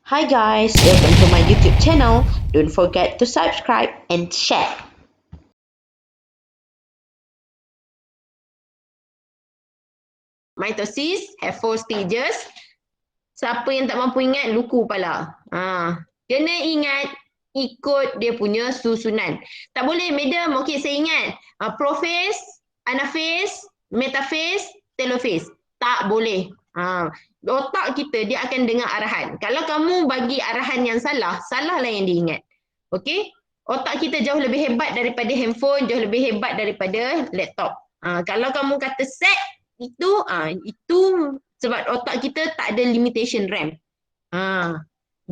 Hi guys, welcome to my YouTube channel. Don't forget to subscribe and share. Mitosis have 4 stages. Siapa yang tak mampu ingat, luku pala. Kena ingat ikut dia punya susunan. Tak boleh, madam, okey saya ingat. Prophase, anaphase, metaphase, telophase. Tak boleh. Otak kita dia akan dengar arahan. Kalau kamu bagi arahan yang salah, salahlah yang diingat. Okey? Otak kita jauh lebih hebat daripada handphone, jauh lebih hebat daripada laptop. Kalau kamu kata set, itu sebab otak kita tak ada limitation RAM.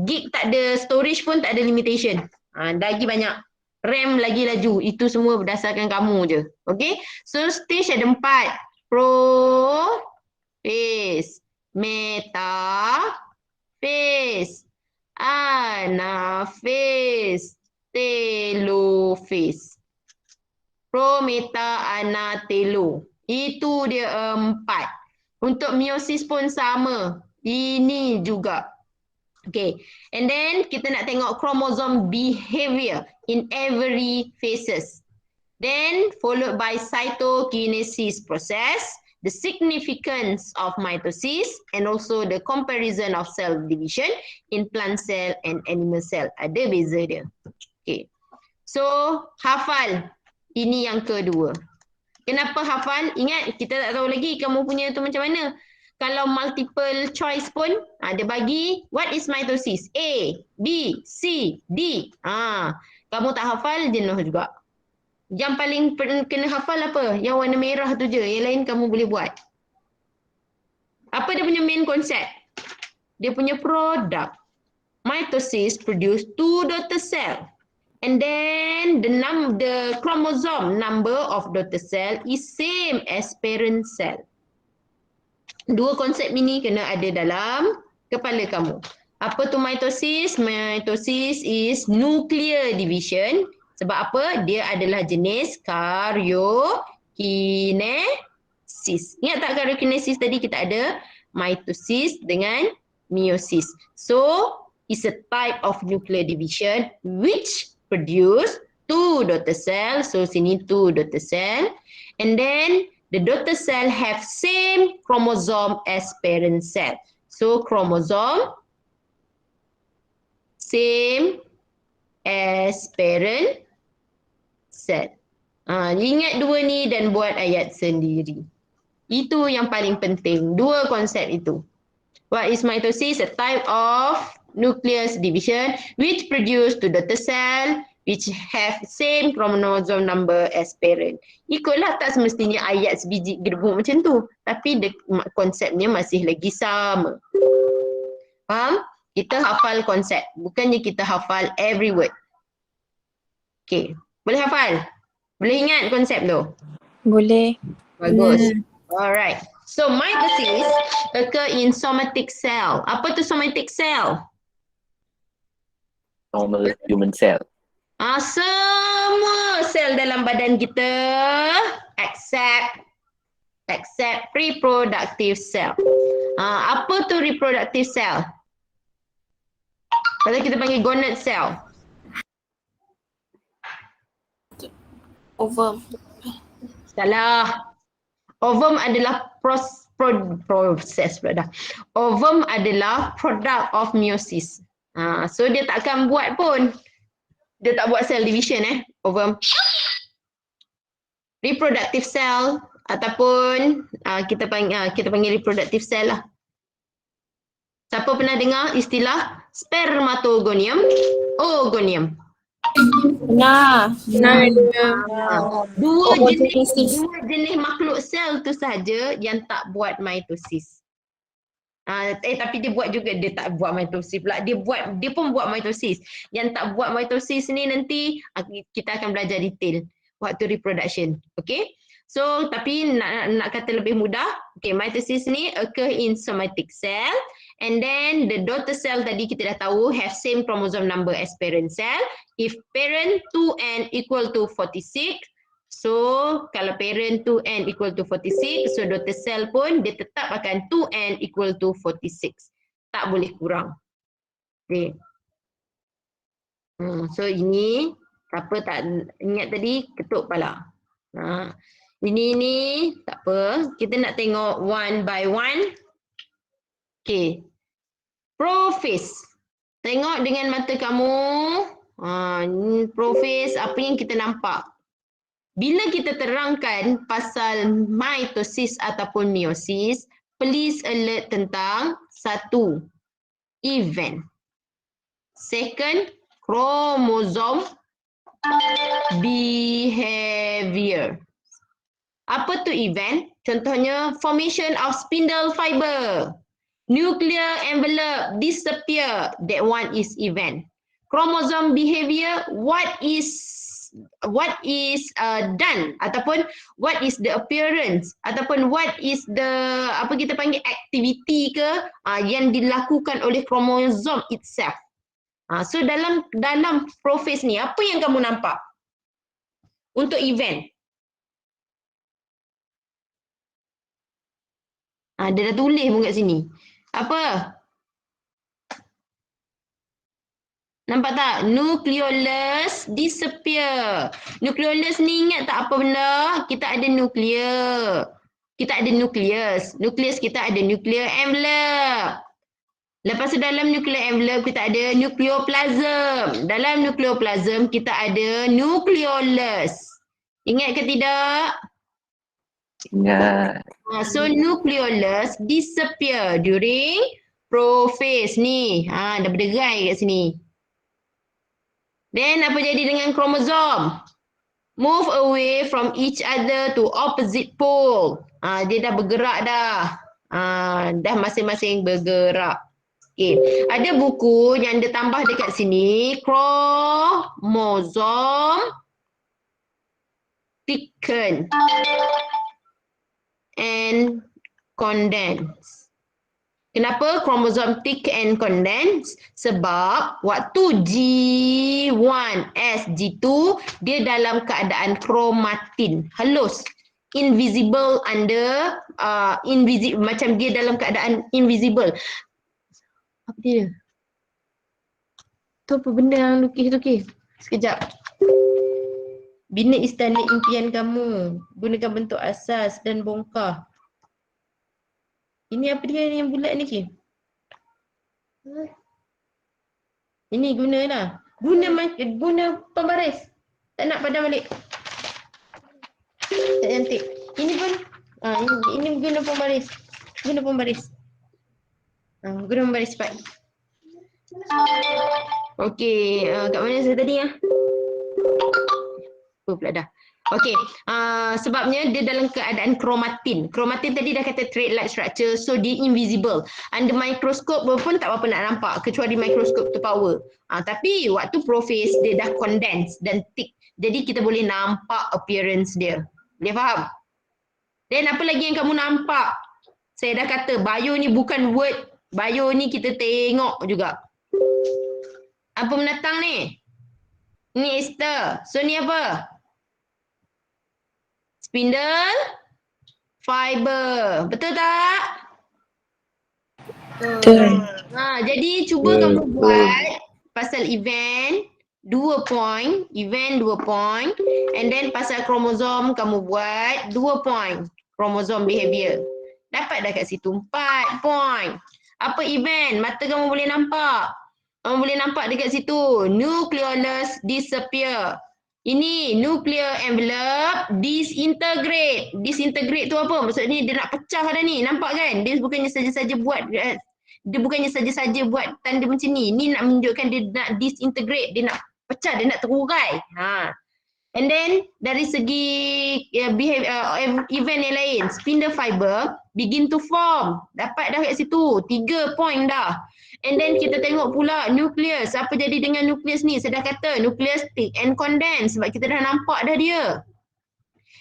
Gig tak ada, storage pun tak ada limitation. Lagi banyak. RAM lagi laju. Itu semua berdasarkan kamu je. Okay? So stage ada 4. Prophase, metaphase, anaphase, telophase. Pro, meta, ana, telo. Itu dia 4. Untuk meiosis pun sama. Ini juga. Okay. And then kita nak tengok chromosome behavior in every phases. Then followed by cytokinesis process, the significance of mitosis, and also the comparison of cell division in plant cell and animal cell. Ada beza dia. Okay. So, hafal. Ini yang kedua. Kenapa hafal? Ingat, kita tak tahu lagi kamu punya tu macam mana. Kalau multiple choice pun, dia bagi, what is mitosis? A, B, C, D. Kamu tak hafal, jenuh juga. Yang paling kena hafal apa? Yang warna merah tu je. Yang lain kamu boleh buat. Apa dia punya main concept? Dia punya produk. Mitosis produce 2 daughter cell. And then the chromosome number of daughter cell is same as parent cell. Dua konsep ini kena ada dalam kepala kamu. Apa tu mitosis? Mitosis is nuclear division. Sebab apa? Dia adalah jenis karyokinesis. Ingat tak karyokinesis tadi kita ada mitosis dengan meiosis. So, it's a type of nuclear division which produce 2 daughter cell. So, sini 2 daughter cell. And then, the daughter cell have same chromosome as parent cell. So chromosome same as parent cell. Ingat dua ni dan buat ayat sendiri. Itu yang paling penting. Dua konsep itu. What is mitosis? A type of nucleus division which produce 2 daughter cell which have same chromosome number as parent. Ikutlah, tak semestinya ayat sebiji gerbuk macam tu. Tapi konsepnya masih lagi sama. Faham? Kita hafal konsep. Bukannya kita hafal every word. Okay. Boleh hafal? Boleh ingat konsep tu? Boleh. Bagus. Alright. So mitosis occur in somatic cell. Apa tu somatic cell? Normal human cell. Semua sel dalam badan kita except reproductive cell. Apa tu reproductive cell? Kalau kita panggil gonad cell. Ovum. Salah. Ovum adalah proses dah. Ovum adalah product of meiosis. So dia tak akan buat pun. Dia tak buat cell division ovum. Reproductive cell ataupun kita panggil reproductive cell lah. Siapa pernah dengar istilah spermatogonium, oogonium? Nah. Dua jenis makhluk sel tu saja yang tak buat mitosis. Tapi dia buat juga, dia tak buat mitosis pula. Dia pun buat mitosis. Yang tak buat mitosis ni nanti kita akan belajar detail waktu reproduction. Okay? So, tapi nak kata lebih mudah, okay, mitosis ni occur in somatic cell. And then the daughter cell tadi kita dah tahu have same chromosome number as parent cell. If parent 2n equal to 46, so kalau parent 2n equal to 46, so daughter cell pun dia tetap akan 2n equal to 46. Tak boleh kurang. Okay. So ini siapa tak ingat tadi ketuk kepala. Ini tak apa. Kita nak tengok one by one. Okay. Prophase. Tengok dengan mata kamu. Prophase apa yang kita nampak. Bila kita terangkan pasal mitosis ataupun meiosis, please alert tentang satu, event. Second, chromosome behavior. Apa tu event? Contohnya formation of spindle fiber. Nuclear envelope disappear. That one is event. Chromosome behavior, what is done ataupun what is the appearance ataupun what is the apa kita panggil activity ke yang dilakukan oleh kromosom itself. So dalam prophase ni apa yang kamu nampak untuk event? Dia dah tulis pun kat sini. Apa? Nampak tak? Nucleolus disappear. Nucleolus ni ingat tak apa benda? Kita ada nuklear. Kita ada nucleus. Nucleus kita ada nuclear envelope. Lepas tu dalam nuclear envelope kita ada nucleoplasm. Dalam nucleoplasm kita ada nucleolus. Ingat ke tidak? Ingat. So nucleolus disappear during prophase ni. Dah berderai kat sini. Then apa jadi dengan kromosom? Move away from each other to opposite pole. Dia dah bergerak dah. Dah masing-masing bergerak. Okay. Ada buku yang dia tambah dekat sini. Kromosom thicken and condense. Kenapa kromosom thick and condense? Sebab waktu G1S, G2 dia dalam keadaan kromatin, halus, invisible under macam dia dalam keadaan invisible. Apa dia? Tu apa benda yang lukis tu ke? Sekejap. Bina istana impian kamu. Gunakan bentuk asas dan bongkar. Ini apa dia yang bulat ni ke? Ini gunalah. Guna pembaris. Tak nak padam balik. Tak cantik. Ini pun ini guna pembaris. Guna pembaris. Guna pembaris cepat. Okey, kat mana saya tadi ya? Pula dah. Okey, sebabnya dia dalam keadaan kromatin. Kromatin tadi dah kata thread-like structure, so dia invisible. Under microscope pun tak apa nak nampak, kecuali mikroskop tu power. Tapi waktu prophase dia dah condense dan thick. Jadi kita boleh nampak appearance dia. Boleh faham? Dan apa lagi yang kamu nampak? Saya dah kata bio ni bukan word. Bio ni kita tengok juga. Apa menatang ni? Ni ester. So ni apa? Spindle fiber. Betul tak? Betul. Jadi cuba kamu buat pasal event 2 point, event 2 point, and then pasal kromosom kamu buat 2 point, kromosom behavior. Dapat dah kat situ 4 point. Apa event? Mata kamu boleh nampak. Kamu boleh nampak dekat situ. Nucleolus disappear. Ini nuclear envelope disintegrate. Disintegrate tu apa? Maksudnya dia nak pecah dah ni. Nampak kan? Dia bukannya saja-saja buat tanda macam ni. Ni nak menunjukkan dia nak disintegrate, dia nak pecah, dia nak terurai. And then dari segi event yang lain, spindle fiber begin to form. Dapat dah kat situ. 3 point dah. And then kita tengok pula nucleus. Apa jadi dengan nucleus ni? Saya dah kata nucleus thick and condense sebab kita dah nampak dah dia.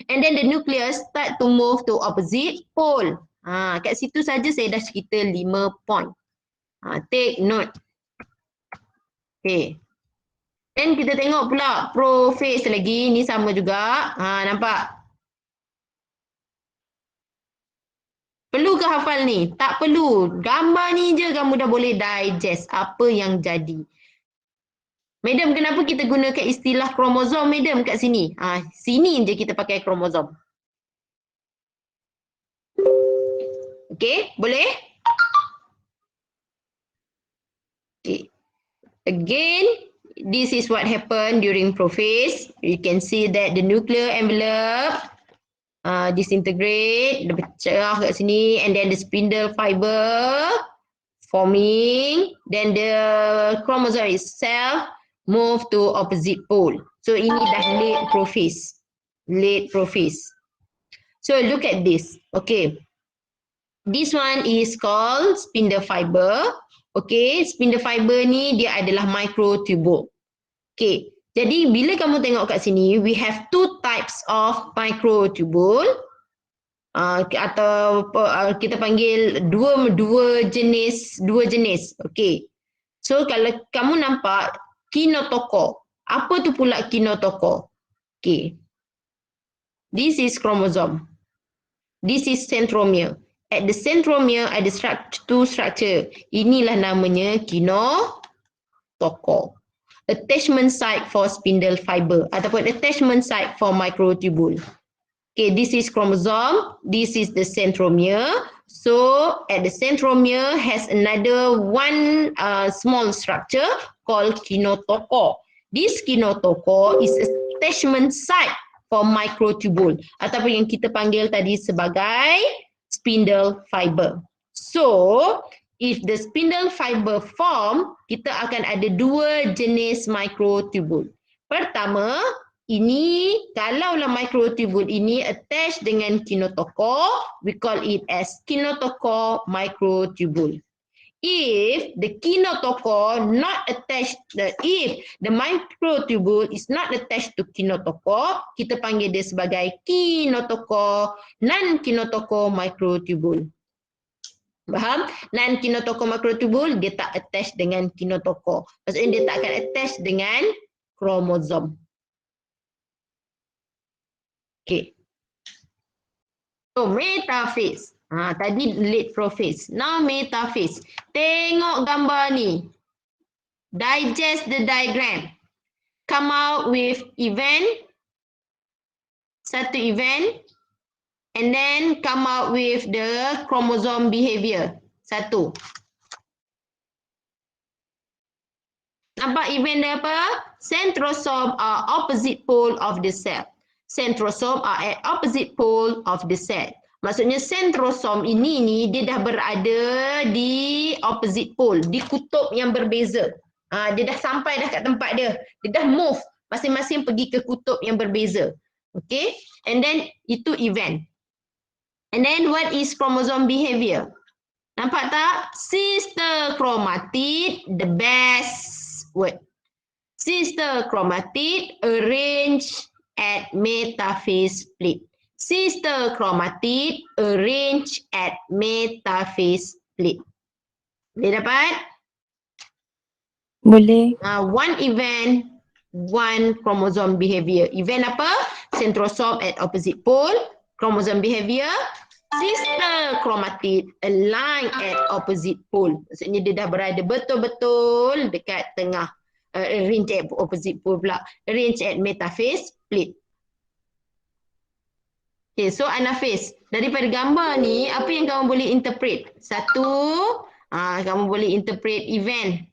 And then the nucleus start to move to opposite pole. Kat situ saja saya dah cerita 5 point. Take note. Okay. Then kita tengok pula prophase lagi. Ni sama juga. Nampak? Perlu ke hafal ni? Tak perlu. Gambar ni je kamu dah boleh digest apa yang jadi. Madam, kenapa kita gunakan istilah kromosom, madam, kat sini? Sini je kita pakai kromosom. Okay, boleh? Okay. Again, this is what happened during prophase. You can see that the nuclear envelope disintegrate, dia pecah kat sini, and then the spindle fiber forming, then the chromosome itself move to opposite pole. So ini dah late prophase. Late prophase. So look at this. Okay. This one is called spindle fiber. Okay, spindle fiber ni dia adalah microtubule. Okay, jadi bila kamu tengok kat sini, we have two types of microtubule. Atau kita panggil dua jenis. Okay. So kalau kamu nampak kinotoko. Apa tu pula kinotoko? Okay. This is chromosome. This is centromere. At the centromere ada two structure. Inilah namanya kinotoko. Attachment site for spindle fiber ataupun attachment site for microtubule. Okay, this is chromosome. This is the centromere. So at the centromere has another one small structure called kinotoko. This kinotoko is attachment site for microtubule ataupun yang kita panggil tadi sebagai spindle fiber. So, if the spindle fiber form, kita akan ada dua jenis microtubule. Pertama, ini kalaulah microtubule ini attach dengan kinotoko, we call it as kinotoko microtubule. If the kinotoko not attached, if the microtubule is not attached to kinotoko, kita panggil dia sebagai kinotoko non-kinotoko microtubule. Faham? Non-kinotoko microtubule dia tak attach dengan kinotoko. Maksudnya dia tak akan attach dengan kromosom. Okay. So metaphase. Tadi late prophase. Now metaphase. Tengok gambar ni. Digest the diagram. Come out with event. Satu event. And then come out with the chromosome behavior. Satu. Nampak event dia apa? Centrosome are opposite pole of the cell. Centrosome are at opposite pole of the cell. Maksudnya centrosome ini dia dah berada di opposite pole, di kutub yang berbeza. Dia dah sampai dah kat tempat dia. Dia dah move, masing-masing pergi ke kutub yang berbeza. Okay? And then itu event. And then what is chromosome behavior? Nampak tak? Sister chromatid, the best word. Sister chromatid arrange at metaphase plate. Sister chromatid arrange at metaphase plate. Boleh dapat? Boleh. One event, one chromosome behavior. Event apa? Centrosome at opposite pole. Chromosome behavior. Sister chromatid align at opposite pole. Maksudnya dia dah berada betul-betul dekat tengah. Arrange at opposite pole pula. Arrange at metaphase plate. Okay, so anaphase. Daripada gambar ni, apa yang kamu boleh interpret? Satu, kamu boleh interpret event.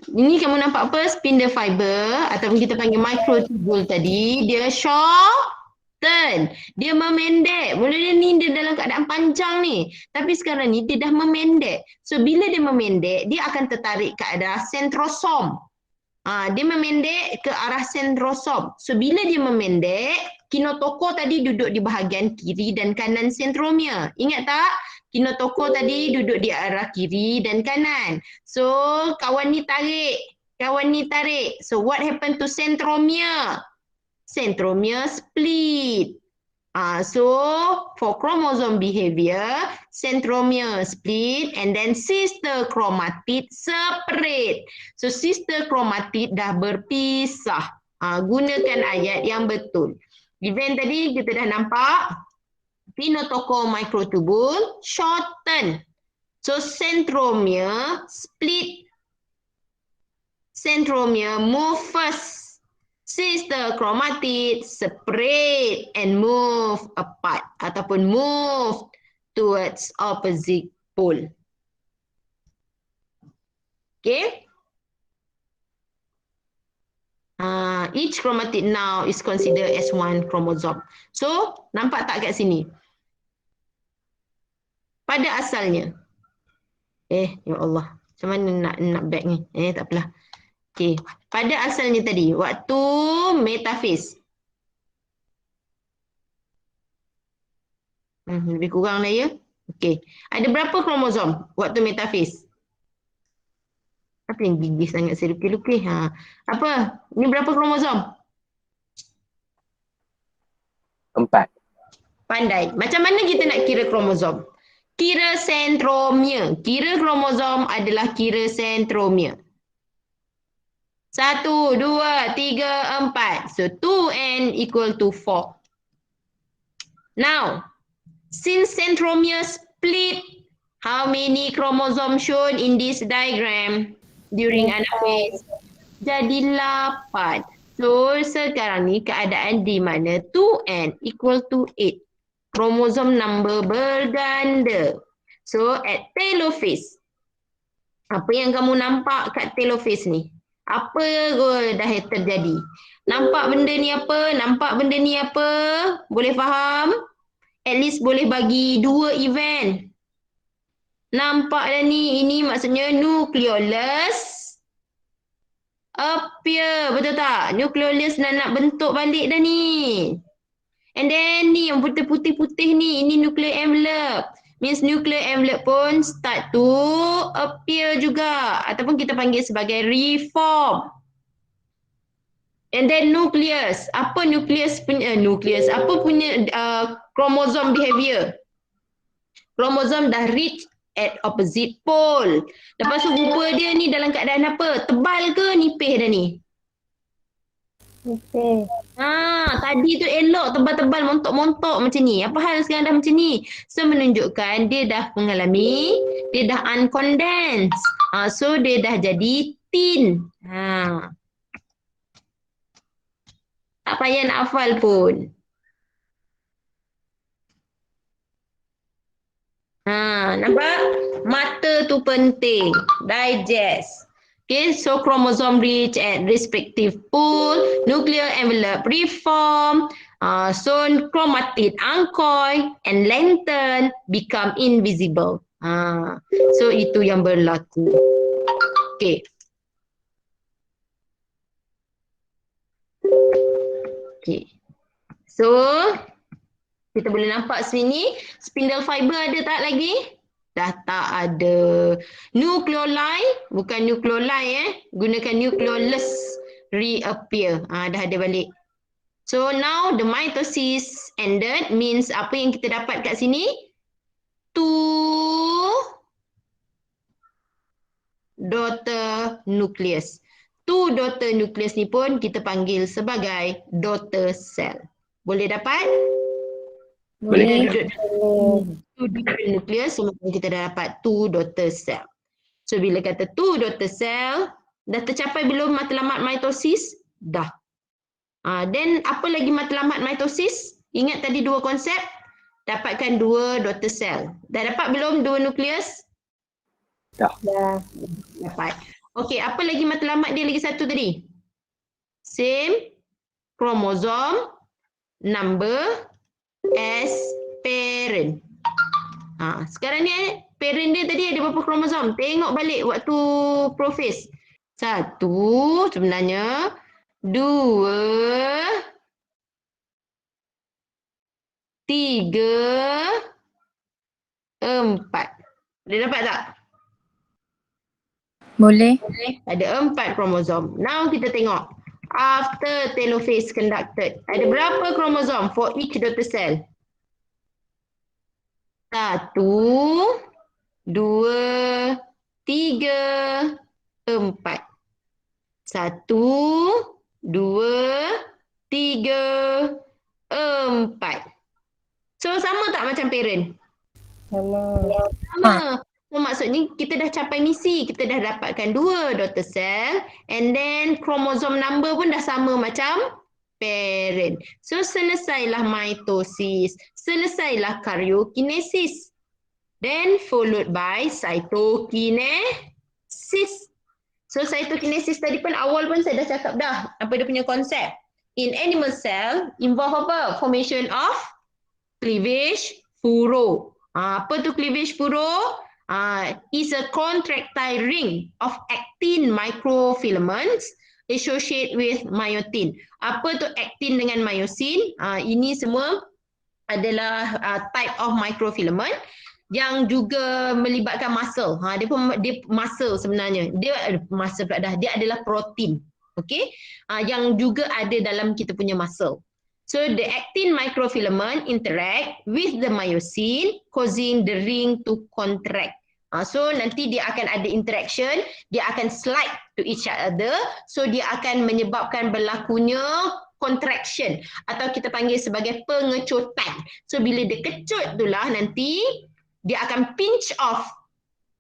Ini kamu nampak apa? Spindle fiber ataupun kita panggil microtubule tadi. Dia shorten. Dia memendek. Mula ni dia dalam keadaan panjang ni. Tapi sekarang ni dia dah memendek. So bila dia memendek, dia akan tertarik ke arah centrosome. Dia memendek ke arah centrosome. So bila dia memendek, kinotoko tadi duduk di bahagian kiri dan kanan centromere. Ingat tak? Kinotoko tadi duduk di arah kiri dan kanan. So kawan ni tarik. Kawan ni tarik. So what happened to centromere? Centromere split. So for chromosome behavior, centromere split and then sister chromatid separate. So sister chromatid dah berpisah. Gunakan ayat yang betul. Event tadi kita dah nampak. Kinetokore microtubule shorten. So centromere split. Centromere move first. Sister chromatid separate and move apart ataupun move towards opposite pole. Okay. Each chromatid now is considered as one chromosome. So, nampak tak kat sini? Pada asalnya. Ya Allah. Macam mana nak back ni? Tak apalah. Okay. Pada asalnya tadi, waktu metaphase. Lebih kurang lah ya. Okay. Ada berapa kromosom waktu metaphase? Apa yang gigih sangat saya lukis-lukis? Apa? Ni berapa kromosom? 4. Pandai. Macam mana kita nak kira kromosom? Kira sentromere. Kira kromosom adalah kira sentromere. 1, 2, 3, 4. So 2n equal to 4. Now, since centromere split, how many chromosomes shown in this diagram during anaphase? Jadi 8. So sekarang ni keadaan di mana 2n equal to 8. Kromosom number berganda. So at telophase, apa yang kamu nampak kat telophase ni? Apa dah terjadi? Nampak benda ni apa? Nampak benda ni apa? Boleh faham? At least boleh bagi 2 event. Nampak dah ni, ini maksudnya nucleolus appear, betul tak? Nucleolus nak bentuk balik dah ni. And then ni yang putih-putih ni, ini nuclear envelope. Means nuclear envelope pun start to appear juga. Ataupun kita panggil sebagai reform. And then nucleus. Apa nucleus punya? Nucleus. Apa punya chromosome behavior? Kromosom dah reach at opposite pole. Lepas tu rupa dia ni dalam keadaan apa? Tebal ke nipis dah ni? Nipis. Tadi tu elok tebal-tebal montok-montok macam ni. Apa hal sekarang dah macam ni? So menunjukkan dia dah mengalami, dia dah uncondense. So dia dah jadi thin. Tak payah nak hafal pun. Nampak? Mata tu penting. Digest. Okay, so chromosome reach at respective pole, nuclear envelope reform, so chromatid uncoil and lengthen, become invisible. So itu yang berlaku. Okay. Okay. So kita boleh nampak sini spindle fiber ada tak lagi? Dah tak ada. Nucleoli, bukan nucleoli gunakan nucleolus reappear. Dah ada balik. So now the mitosis ended means apa yang kita dapat kat sini? 2 daughter nucleus. 2 daughter nucleus ni pun kita panggil sebagai daughter cell. Boleh dapat? Boleh. Two different nucleus, so kita dah dapat 2 daughter cell. So bila kata 2 daughter cell, dah tercapai belum matlamat mitosis? Dah. Then apa lagi matlamat mitosis? Ingat tadi 2 konsep? Dapatkan 2 daughter cell. Dah dapat belum 2 nukleus? Dah. Dapat. Okey, apa lagi matlamat dia lagi satu tadi? Same chromosome number as parent. Sekarang ni parent dia tadi ada berapa kromosom? Tengok balik waktu prophase. 1 sebenarnya, 2, 3, 4. Boleh dapat tak? Boleh. Ada 4 kromosom. Now kita tengok. After telophase conducted, ada berapa kromosom for each daughter cell? 1, 2, 3, 4. 1, 2, 3, 4. So 1 sama tak macam parent? Sama. Sama. So maksudnya kita dah capai misi, kita dah dapatkan 2 daughter cell and then chromosome number pun dah sama macam parent. So selesailah mitosis, selesailah karyokinesis. Then followed by cytokinesis. So cytokinesis tadi pun awal pun saya dah cakap dah apa dia punya konsep. In animal cell involve apa? Formation of cleavage furrow. Apa tu cleavage furrow? Is a contractile ring of actin microfilaments associated with myosin. Apa tu actin dengan myosin? Ini semua adalah type of microfilament yang juga melibatkan muscle. Dia muscle sebenarnya. Dia muscle pula dah. Dia adalah protein. Okey? Yang juga ada dalam kita punya muscle. So the actin microfilament interact with the myosin causing the ring to contract. So nanti dia akan ada interaction, dia akan slide to each other. So dia akan menyebabkan berlakunya contraction atau kita panggil sebagai pengecutan. So bila dia kecut itulah nanti dia akan pinch off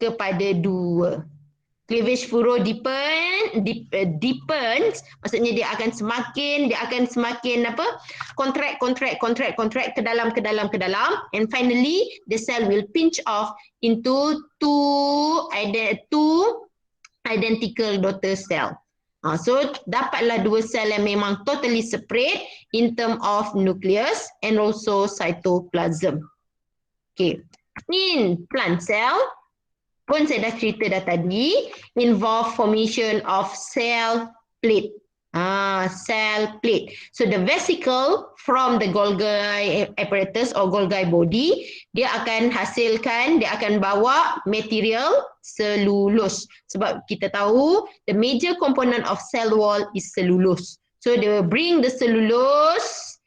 kepada 2. Cleavage furrow deepens, maksudnya dia akan semakin apa? Contract ke dalam and finally the cell will pinch off into two identical daughter cell. So dapatlah 2 sel yang memang totally separate in term of nucleus and also cytoplasm. Okay. In plant cell pun saya dah cerita dah tadi, involve formation of cell plate. Cell plate. So the vesicle from the Golgi apparatus or Golgi body, dia akan bawa material cellulose. Sebab kita tahu the major component of cell wall is cellulose. So they will bring the cellulose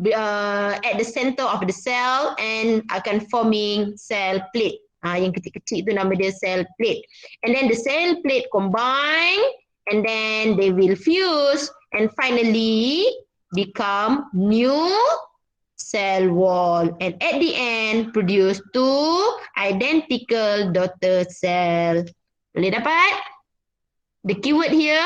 at the center of the cell and akan forming cell plate. Yang kecil-kecil itu nama dia cell plate. And then the cell plate combine and then they will fuse and finally become new cell wall and at the end produce 2 identical daughter cell. Boleh dapat? The keyword here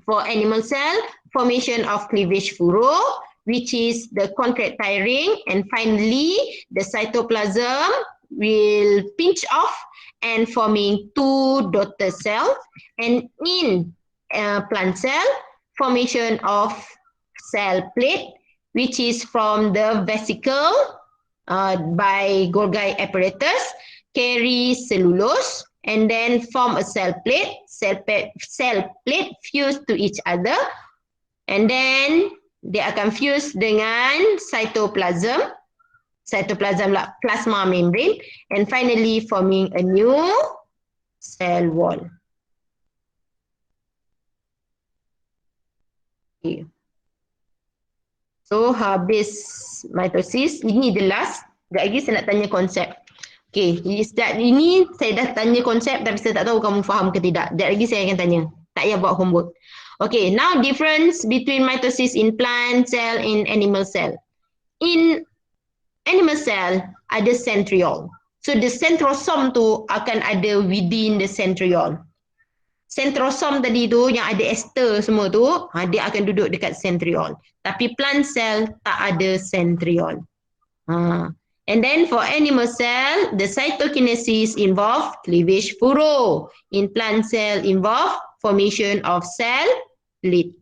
for animal cell, formation of cleavage furrow, which is the contractile ring, and finally the cytoplasm will pinch off and forming 2 daughter cells. And in plant cell, formation of cell plate, which is from the vesicle by Golgi apparatus, carry cellulose and then form a cell plate. Cell plate fuse to each other and then dia akan fuse dengan cytoplasm lah, plasma membrane, and finally forming a new cell wall. Okay. So habis mitosis, ini the last. Sekejap lagi saya nak tanya konsep. Okay, ini saya dah tanya konsep tapi saya tak tahu kamu faham ke tidak. Sekejap lagi saya akan tanya. Tak payah buat homework. Okay, now difference between mitosis in plant cell and animal cell. In animal cell ada centriole. So the centrosome tu akan ada within the centriole. Centrosome tadi tu yang ada ester semua tu, dia akan duduk dekat centriole. Tapi plant cell tak ada centriole. And then for animal cell, the cytokinesis involve cleavage furrow. In plant cell involve formation of cell plate.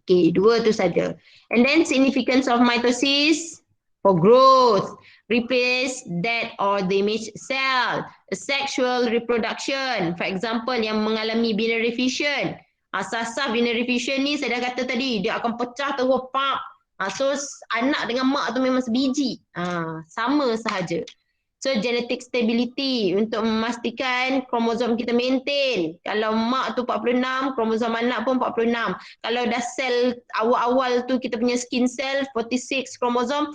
Okay, 2 tu saja. And then significance of mitosis for growth, replace dead or damaged cell, sexual reproduction. For example, yang mengalami binary fission. Asas binary fission ni saya dah kata tadi, dia akan pecah terus pak. So anak dengan mak tu memang sebiji. Sama sahaja. So genetic stability untuk memastikan kromosom kita maintain. Kalau mak tu 46, kromosom anak pun 46. Kalau dah sel awal-awal tu kita punya skin cell 46 kromosom,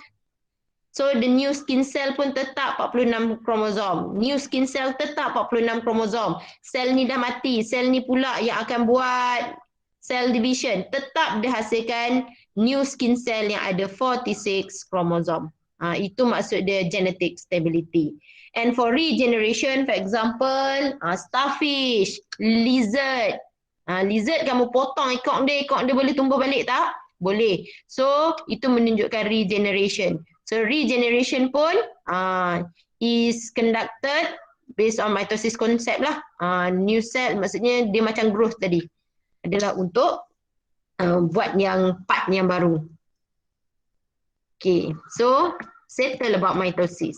so the new skin cell pun tetap 46 kromosom. New skin cell tetap 46 kromosom. Sel ni dah mati, sel ni pula yang akan buat cell division. Tetap dihasilkan new skin cell yang ada 46 kromosom. Itu maksud dia genetic stability. And for regeneration, for example, starfish, lizard. Lizard kamu potong ekor dia boleh tumbuh balik tak? Boleh. So, itu menunjukkan regeneration. So, regeneration pun is conducted based on mitosis concept lah. New cell maksudnya dia macam growth tadi. Adalah untuk buat yang part yang baru. Okay, so settle about mitosis.